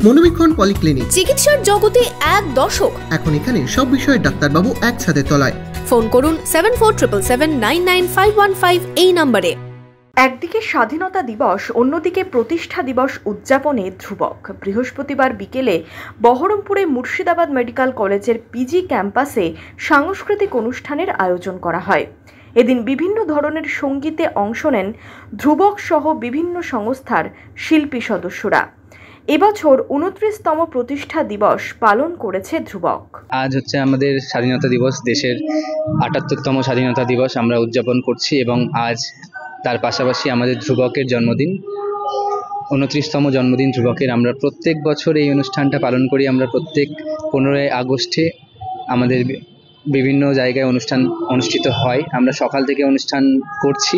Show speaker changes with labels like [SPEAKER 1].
[SPEAKER 1] মনোবীক্ষণ polyclinic,
[SPEAKER 2] চিকিৎসার জগতে এক দশক।
[SPEAKER 1] এখন এখানে সব বিষয়ে ডাক্তারবাবু একসাথে তলায়।
[SPEAKER 2] ফোন করুন 7477799515 এই নম্বরে।
[SPEAKER 3] একদিকে স্বাধীনতা দিবস, অন্যদিকে প্রতিষ্ঠা দিবস উদযাপনে ধ্রুবক। বৃহস্পতিবার বিকেলে বহরমপুরে মুর্শিদাবাদ মেডিকেল কলেজের পিজি ক্যাম্পাসে সাংস্কৃতিক অনুষ্ঠানের আয়োজন করা হয়। এদিন বিভিন্ন ধরনের সঙ্গীতে অংশ নেন ধ্রুবক সহ বিভিন্ন সংস্থার শিল্পী সদস্যরা। এবছর 29তম প্রতিষ্ঠা দিবস পালন করেছে ধ্রুবক।
[SPEAKER 4] আজ হচ্ছে আমাদের স্বাধীনতা দিবস, দেশের ৭৮তম স্বাধীনতা দিবস আমরা উদযাপন করছি এবং আজ তার পাশাপাশি আমাদের ধ্রুবকের জন্মদিন, 29তম জন্মদিন ধ্রুবকের। আমরা প্রত্যেক বছর এই অনুষ্ঠানটা পালন করি। আমরা প্রত্যেক 15ই আগস্টে আমাদের বিভিন্ন জায়গায় অনুষ্ঠান অনুষ্ঠিত হয়। আমরা সকাল থেকে অনুষ্ঠান করছি।